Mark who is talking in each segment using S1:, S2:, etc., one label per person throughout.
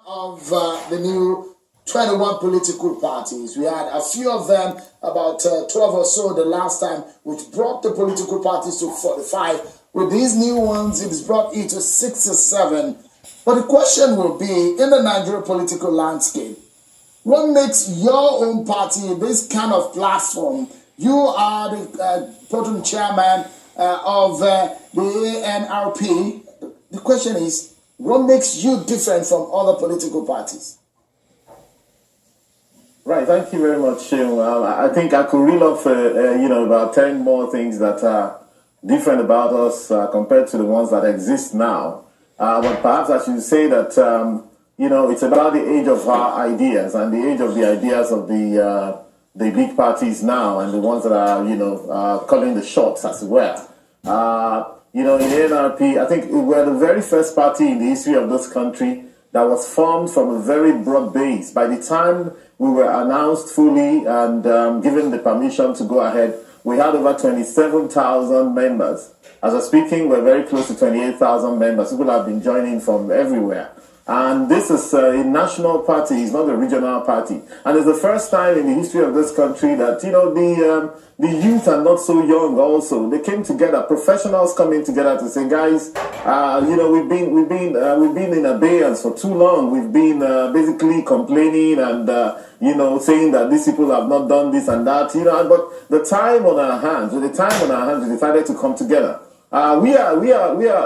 S1: of the new 21 political parties. We had a few of them, about 12 or so the last time, which brought the political parties to 45. With these new ones, it's brought it to 6 or 7. But the question will be, in the Nigerian political landscape, what makes your own party this kind of platform? You are the potent chairman of the ANRP. The question is, what makes you different from other political parties?
S2: Right, thank you very much, Seun. I think I could reel off, about 10 more things that are different about us compared to the ones that exist now. But perhaps I should say that, it's about the age of our ideas and the age of the ideas of the big parties now and the ones that are, calling the shots as well. In the ANRP, I think we're the very first party in the history of this country that was formed from a very broad base. By the time we were announced fully and given the permission to go ahead, we had over 27,000 members. As I'm speaking, we're very close to 28,000 members. People have been joining from everywhere. And this is a national party, it's not a regional party. And it's the first time in the history of this country that, the youth are not so young also. They came together, professionals coming together to say, guys, we've been in abeyance for too long. We've been basically complaining and, saying that these people have not done this and that, but the time on our hands, we decided to come together. We are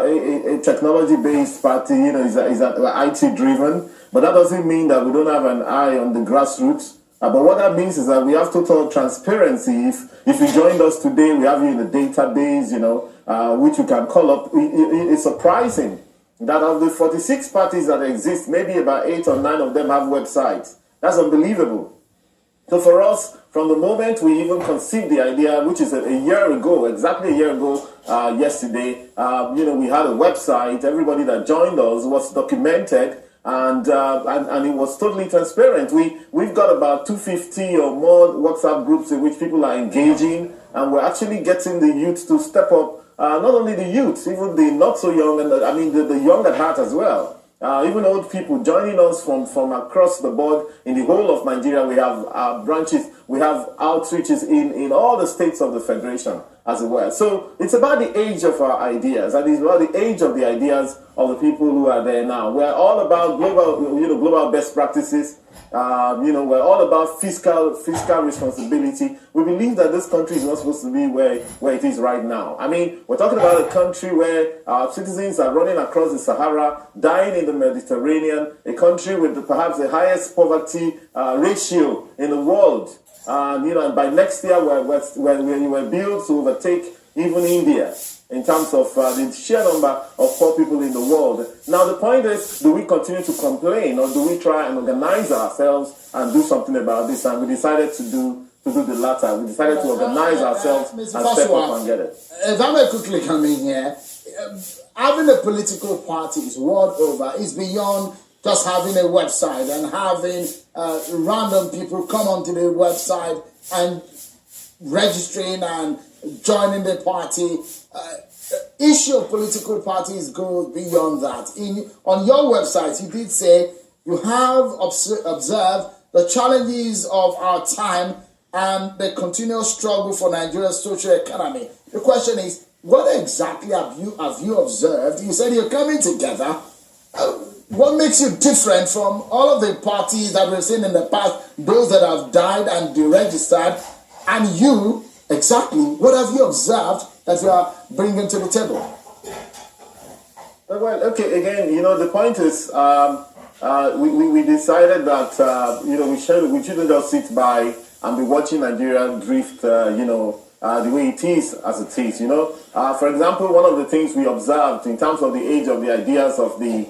S2: a technology-based party, we're IT-driven, but that doesn't mean that we don't have an eye on the grassroots. But what that means is that we have total transparency. If you joined us today, we have you in the database, which you can call up. It's surprising that of the 46 parties that exist, maybe about 8 or 9 of them have websites. That's unbelievable. So for us, from the moment we even conceived the idea, which is a year ago, exactly a year ago, yesterday, we had a website. Everybody that joined us was documented, and it was totally transparent. We've got about 250 or more WhatsApp groups in which people are engaging, and we're actually getting the youth to step up. Not only the youth, even the not so young, and the young at heart as well. Even old people joining us from across the board in the whole of Nigeria. We have branches, we have outreaches in all the states of the Federation as well. So it's about the age of our ideas, and it's about the age of the ideas of the people who are there now. We're all about global best practices. We're all about fiscal responsibility. We believe that this country is not supposed to be where it is right now. We're talking about a country where our citizens are running across the Sahara, dying in the Mediterranean, a country with perhaps the highest poverty ratio in the world. And by next year, we're built to overtake even India in terms of the sheer number of poor people in the world. Now, the point is, do we continue to complain, or do we try and organize ourselves and do something about this? And we decided to do the latter. We decided to organize ourselves and step up and get it.
S1: If I may quickly come in here, having a political parties world over is beyond just having a website and having random people come onto the website and registering and joining the party. Issue of political parties goes beyond that. On your website, you did say you have observed the challenges of our time and the continuous struggle for Nigeria's social economy. The question is, what exactly have you observed? You said you're coming together. What makes you different from all of the parties that we've seen in the past, those that have died and deregistered, and you, exactly, what have you observed that you are bringing to the table?
S2: Well, okay, again, the point is, we decided that, we shouldn't just sit by and be watching Nigeria drift, the way it is as it is, For example, one of the things we observed in terms of the age of the ideas of the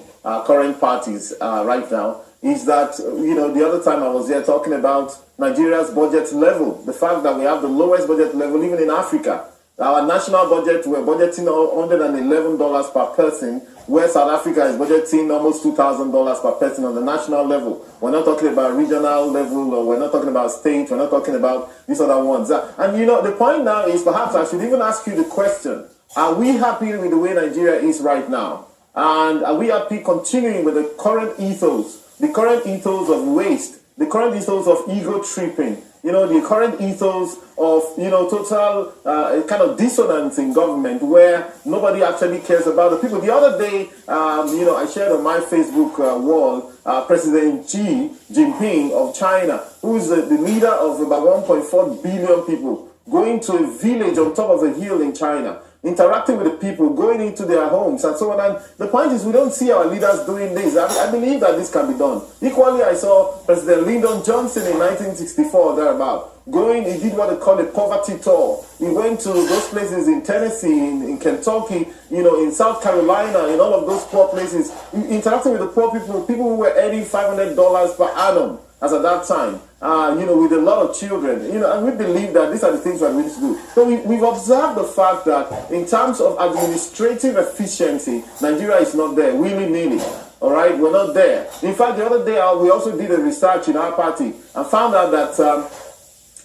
S2: current parties right now is that, the other time I was here talking about Nigeria's budget level, the fact that we have the lowest budget level even in Africa. Our national budget, we're budgeting $111 per person, where South Africa is budgeting almost $2,000 per person on the national level. We're not talking about regional level, or we're not talking about state, we're not talking about these other ones. And the point now is, perhaps I should even ask you the question, are we happy with the way Nigeria is right now? And are we happy continuing with the current ethos the current ethos of waste, the current ethos of ego tripping, the current ethos of, total kind of dissonance in government where nobody actually cares about the people. The other day, I shared on my Facebook wall President Xi Jinping of China, who is the leader of about 1.4 billion people, going to a village on top of a hill in China, interacting with the people, going into their homes and so on. And the point is, we don't see our leaders doing this. I believe that this can be done. Equally, I saw President Lyndon Johnson in 1964, thereabout, he did what they call a poverty tour. He went to those places in Tennessee, in Kentucky, in South Carolina, in all of those poor places, interacting with the poor people who were earning $500 per annum as at that time, with a lot of children, and we believe that these are the things we're going to do. So we've observed the fact that in terms of administrative efficiency, Nigeria is not there, willy-nilly. All right, we're not there. In fact, the other day, we also did a research in our party and found out that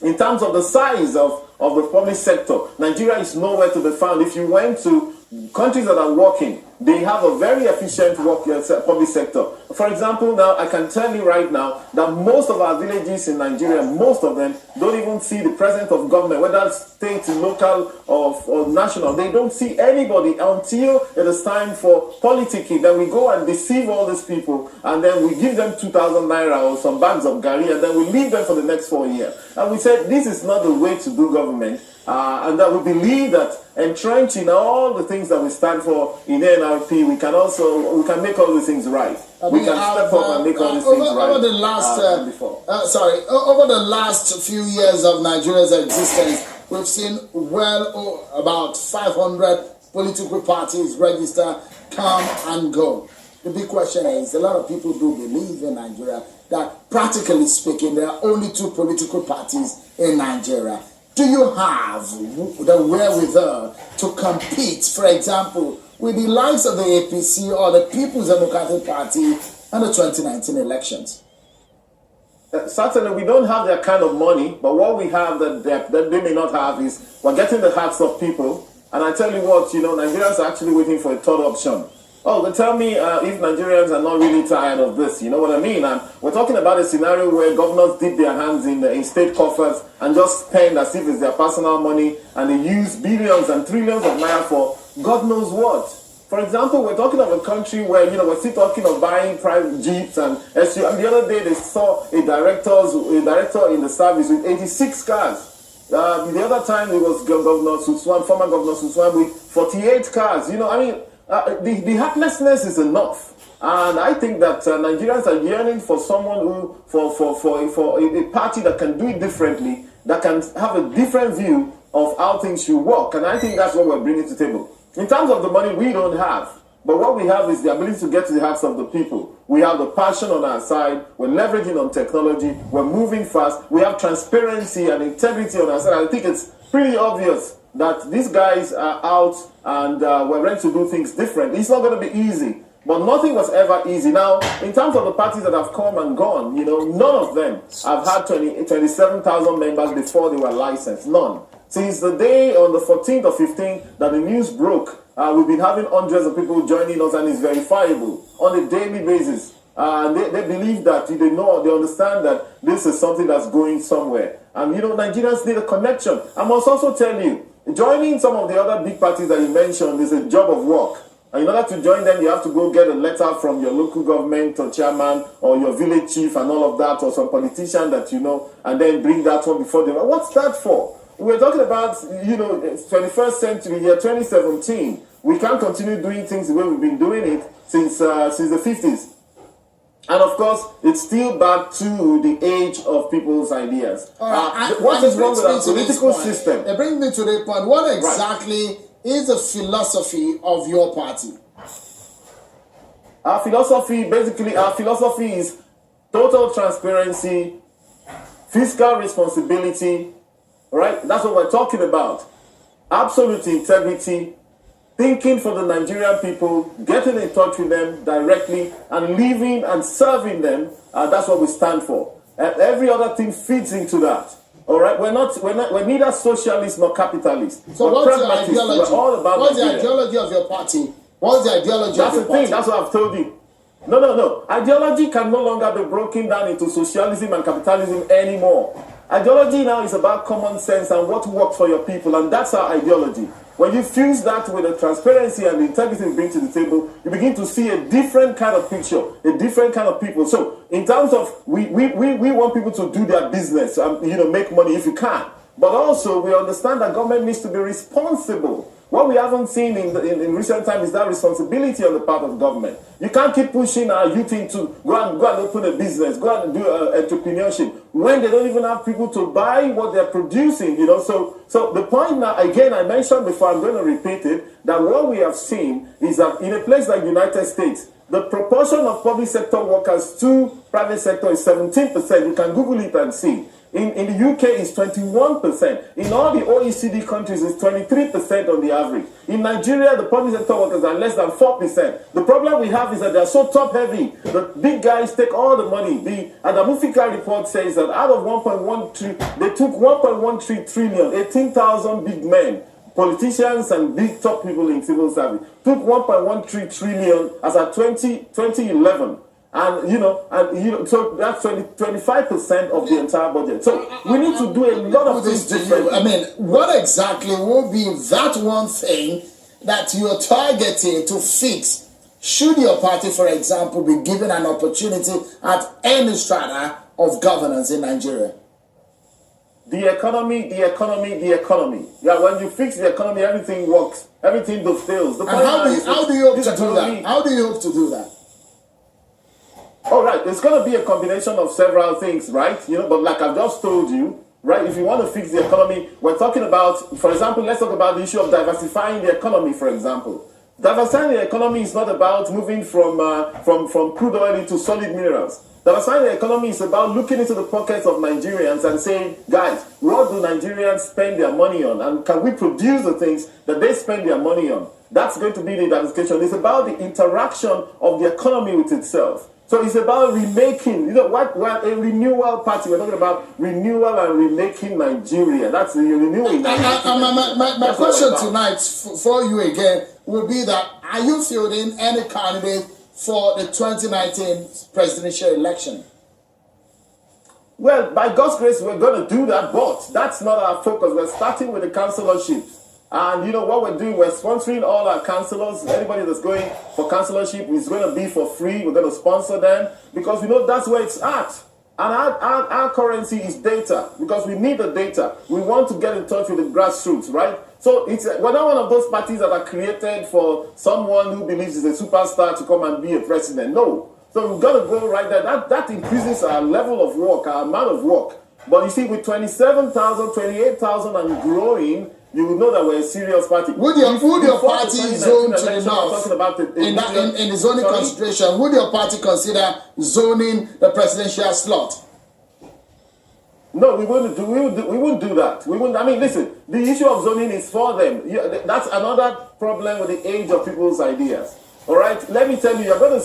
S2: in terms of the size of the public sector, Nigeria is nowhere to be found. If you went to countries that are working, they have a very efficient public sector. For example, now I can tell you right now that most of our villages in Nigeria, most of them don't even see the presence of government, whether state, local, or national. They don't see anybody until it is time for politicking. Then we go and deceive all these people, and then we give them 2,000 naira or some bags of gari, and then we leave them for the next 4 years. And we said this is not the way to do government. And that we believe that entrenching all the things that we stand for in ANRP, we can make all these things right. We can step up and make all these things right.
S1: Over the last, over the last few years of Nigeria's existence, we've seen about 500 political parties register, come and go. The big question is, a lot of people do believe in Nigeria that, practically speaking, there are only 2 political parties in Nigeria. Do you have the wherewithal to compete, for example, with the likes of the APC or the People's Democratic Party in the 2019 elections?
S2: Certainly, we don't have that kind of money, but what we have that they may not have is we're getting the hearts of people. And I tell you what, Nigerians are actually waiting for a third option. Oh, they tell me if Nigerians are not really tired of this, you know what I mean? And we're talking about a scenario where governors dip their hands in state coffers and just spend as if it's their personal money, and they use billions and trillions of naira for God knows what. For example, we're talking of a country where, we're still talking of buying private jeeps and SU. And the other day they saw a director in the service with 86 cars. The other time it was former Governor Suswan with 48 cars. The heartlessness is enough. And I think that Nigerians are yearning for someone for a party that can do it differently, that can have a different view of how things should work. And I think that's what we're bringing to the table. In terms of the money, we don't have. But what we have is the ability to get to the hearts of the people. We have the passion on our side. We're leveraging on technology. We're moving fast. We have transparency and integrity on our side. I think it's pretty obvious that these guys are out and we're ready to do things different. It's not going to be easy, but nothing was ever easy. Now, in terms of the parties that have come and gone, none of them have had 27,000 members before they were licensed. None. Since the day on the 14th or 15th that the news broke, we've been having hundreds of people joining us, and it's verifiable on a daily basis. They believe that, they understand that this is something that's going somewhere. And, Nigerians need a connection. I must also tell you, joining some of the other big parties that you mentioned is a job of work. And in order to join them, you have to go get a letter from your local government or chairman or your village chief and all of that, or some politician that and then bring that one before them. What's that for? We're talking about, 21st century, year 2017. We can't continue doing things the way we've been doing it since the 50s. And of course, it's still back to the age of people's ideas. What is wrong with our political system?
S1: It brings me to the point. What exactly is the philosophy of your party?
S2: Our philosophy is total transparency, fiscal responsibility, right? That's what we're talking about. Absolute integrity, thinking for the Nigerian people, getting in touch with them directly, and living and serving them. That's what we stand for. Every other thing feeds into that. All right, we're neither socialists nor capitalists.
S1: So what's the ideology?
S2: We're all about
S1: what's the ideology of your party? What's the ideology of your party?
S2: That's what I've told you. No. Ideology can no longer be broken down into socialism and capitalism anymore. Ideology now is about common sense and what works for your people, and that's our ideology. When you fuse that with the transparency and the integrity you bring to the table, you begin to see a different kind of picture, a different kind of people. So, in terms of, we want people to do their business and, make money if you can. But also, we understand that government needs to be responsible. What we haven't seen in recent times is that responsibility on the part of government. You can't keep pushing our youth into go and open a business, go and do entrepreneurship when they don't even have people to buy what they're producing. So the point now, again, I mentioned before, I'm going to repeat it, that what we have seen is that in a place like the United States, the proportion of public sector workers to private sector is 17%. You can Google it and see. In the UK, it's 21%. In all the OECD countries, it's 23% on the average. In Nigeria, the public sector workers are less than 4%. The problem we have is that they're so top-heavy. The big guys take all the money. The Adamufika report says that out of 1.13, they took 1.13 trillion, 18,000 big men, politicians and big top people in civil service, took 1.13 trillion as at 2011. And so that's 25% of the entire budget. So we need to do a lot of things differently.
S1: I mean, what exactly will be that one thing that you're targeting to fix? Should your party, for example, be given an opportunity at any strata of governance in Nigeria?
S2: The economy. Yeah, when you fix the economy, everything works. Everything dovetails.
S1: And how do you hope to do that? How do you hope to do that?
S2: All right, it's going to be a combination of several things, right? But like I've just told you, right, if you want to fix the economy, we're talking about, for example, let's talk about the issue of diversifying the economy, for example. Diversifying the economy is not about moving from crude oil into solid minerals. Diversifying the economy is about looking into the pockets of Nigerians and saying, guys, what do Nigerians spend their money on? And can we produce the things that they spend their money on? That's going to be the diversification. It's about the interaction of the economy with itself. So it's about remaking, what a renewal party. We're talking about renewal and remaking Nigeria. That's the renewal.
S1: My question tonight for you again will be that, are you fielding any candidate for the 2019 presidential election?
S2: Well, by God's grace, we're going to do that, but that's not our focus. We're starting with the councillorship. And what we're doing, we're sponsoring all our councillors. Anybody that's going for councillorship is going to be for free. We're going to sponsor them because we know that's where it's at. And our currency is data because we need the data. We want to get in touch with the grassroots, right? So we're not one of those parties that are created for someone who believes he's a superstar to come and be a president. No. So we've got to go right there. That increases our level of work, our amount of work. But you see, with 27,000, 28,000 and growing, you will know that we're a serious party.
S1: Would your party zone to the north in the zoning consideration? Would your party consider zoning the presidential slot?
S2: No, we wouldn't do that. We wouldn't. I mean, listen. The issue of zoning is for them. That's another problem with the age of people's ideas. All right. Let me tell you, we're going to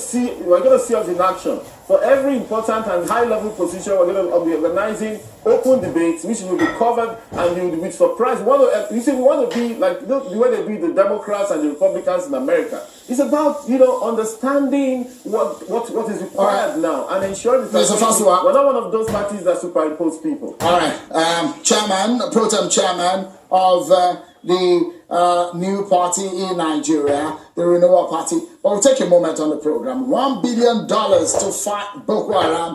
S2: see us in action. For every important and high-level position, we're going to be organizing open debates, which will be covered, and you will be surprised. We want to be like the way they do the Democrats and the Republicans in America. It's about understanding what is required now and ensuring that
S1: Mr. Fasua,
S2: we're not one of those parties that superimpose people.
S1: All right, pro tem chairman of the new party in Nigeria, the Renewal Party. But we'll take a moment on the program. $1 billion to fight Boko Haram.